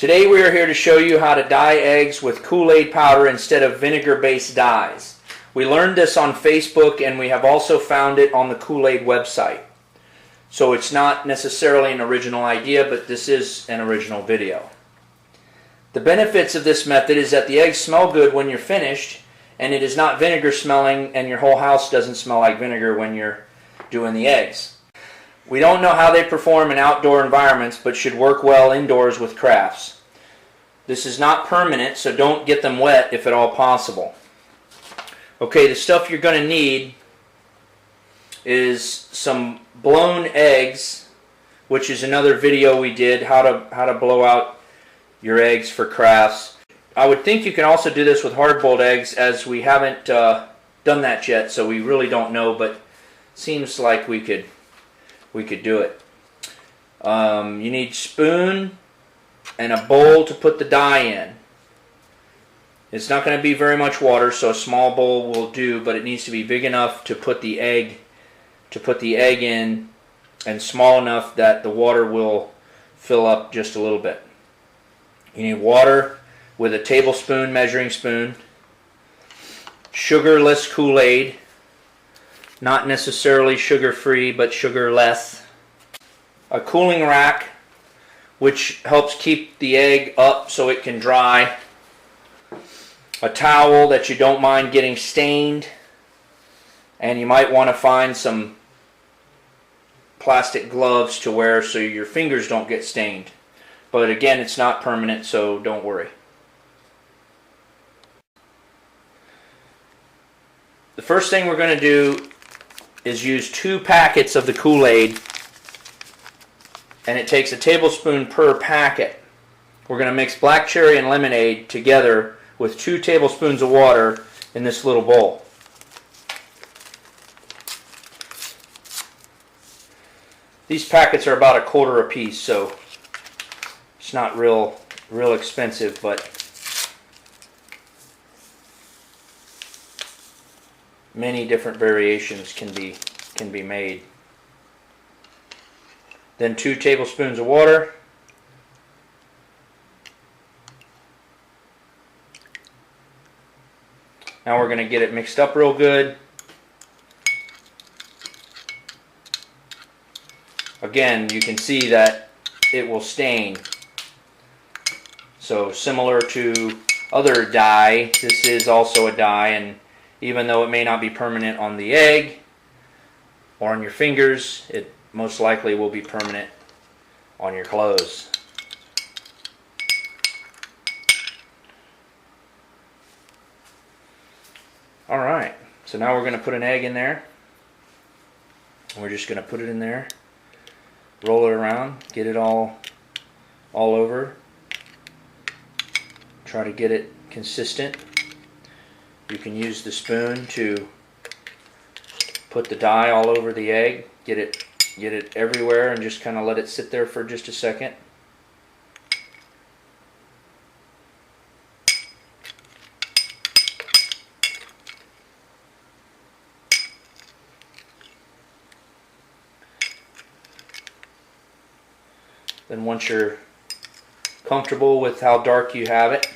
Today we are here to show you how to dye eggs with Kool-Aid powder instead of vinegar-based dyes. We learned this on Facebook and we have also found it on the Kool-Aid website. So it's not necessarily an original idea, but this is an original video. The benefits of this method is that the eggs smell good when you're finished, and it is not vinegar smelling, and your whole house doesn't smell like vinegar when you're doing the eggs. We don't know how they perform in outdoor environments, but should work well indoors with crafts. This is not permanent, so don't get them wet if at all possible. Okay, the stuff you're going to need is some blown eggs, which is another video we did, how to blow out your eggs for crafts. I would think you can also do this with hard-boiled eggs, as we haven't done that yet, so we really don't know, but seems like we could do it. You need spoon and a bowl to put the dye in. It's not going to be very much water, so a small bowl will do, but it needs to be big enough to put the egg in, and small enough that the water will fill up just a little bit. You need water with a tablespoon measuring spoon, sugarless Kool-Aid, not necessarily sugar-free, but sugar-less, a cooling rack, which helps keep the egg up so it can dry, a towel that you don't mind getting stained, and you might want to find some plastic gloves to wear so your fingers don't get stained. But again, it's not permanent, so don't worry. The first thing we're going to do is use 2 packets of the Kool-Aid, and it takes a tablespoon per packet. We're going to mix black cherry and lemonade together with 2 tablespoons of water in this little bowl. These packets are about $1 a piece, so it's not real expensive, but many different variations can be made. Then 2 tablespoons of water. Now we're going to get it mixed up real good. Again, you can see that it will stain. So similar to other dye, this is also a dye, and even though it may not be permanent on the egg or on your fingers, it most likely will be permanent on your clothes. Alright, so now we're going to put an egg in there. We're just going to put it in there, roll it around, get it all over. Try to get it consistent. You can use the spoon to put the dye all over the egg, get it everywhere, and just kind of let it sit there for just a second. Then once you're comfortable with how dark you have it,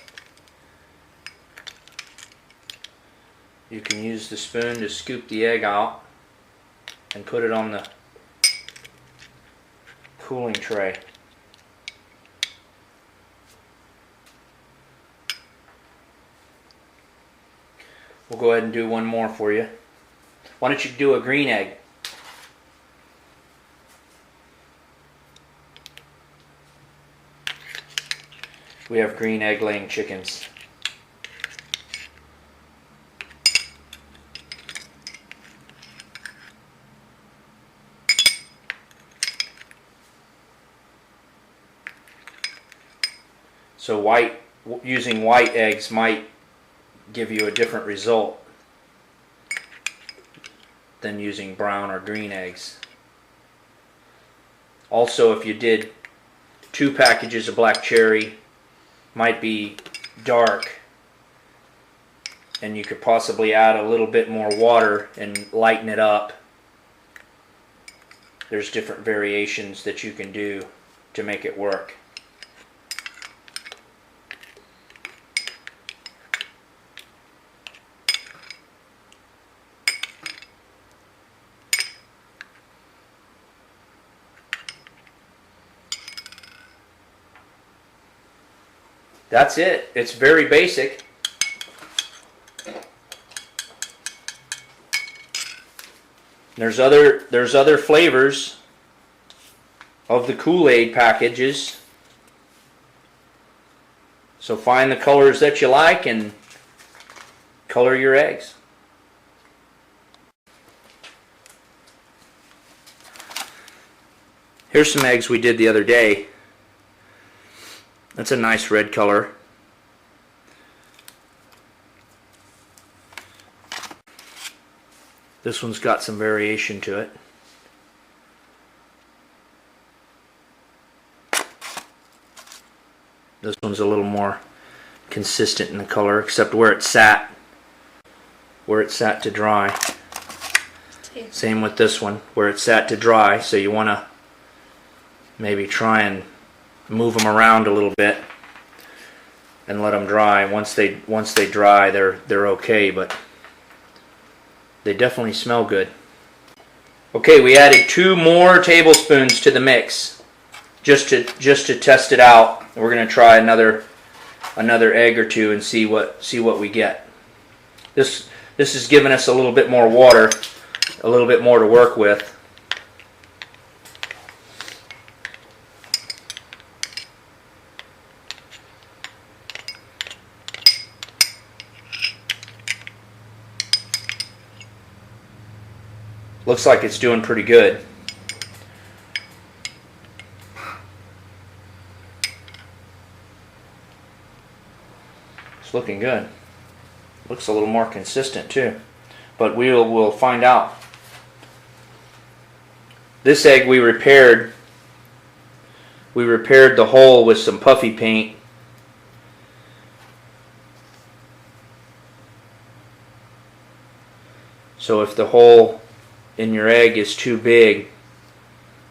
you can use the spoon to scoop the egg out and put it on the cooling tray. We'll go ahead and do one more for you. Why don't you do a green egg? We have green egg laying chickens. So using white eggs might give you a different result than using brown or green eggs. Also, if you did 2 packages of black cherry, might be dark, and you could possibly add a little bit more water and lighten it up. There's different variations that you can do to make it work. That's it. It's very basic. There's other flavors of the Kool-Aid packages. So find the colors that you like and color your eggs. Here's some eggs we did the other day. That's a nice red color. This one's got some variation to it. This one's a little more consistent in the color, except where it sat to dry. Same with this one, where it sat to dry, so you want to maybe try and move them around a little bit and let them dry. Once they dry, they're okay, but they definitely smell good. Okay, we added 2 more tablespoons to the mix just to test it out. We're going to try another egg or 2 and see what we get. This is giving us a little bit more water, a little bit more to work with. Looks like it's doing pretty good. It's looking good. Looks a little more consistent too, but we'll find out. This egg we repaired the hole with some puffy paint. So if the hole in your egg is too big,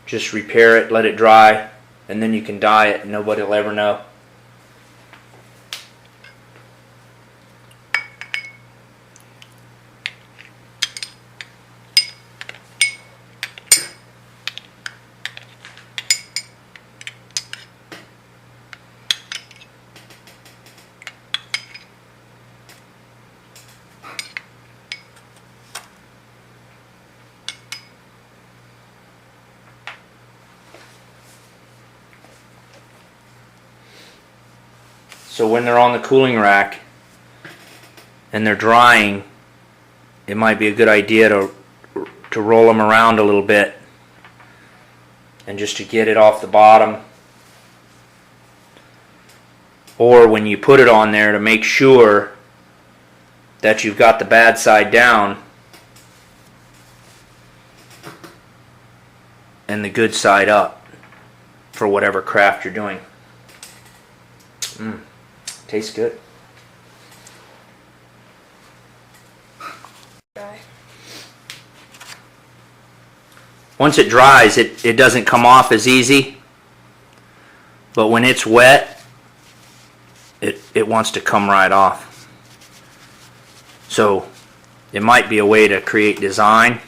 just repair it, let it dry, and then you can dye it and nobody will ever know. So when they're on the cooling rack and they're drying, it might be a good idea to roll them around a little bit and just to get it off the bottom. Or when you put it on there, to make sure that you've got the bad side down and the good side up for whatever craft you're doing. Tastes good. Dry. Once it dries, it doesn't come off as easy, but when it's wet, it wants to come right off. So it might be a way to create design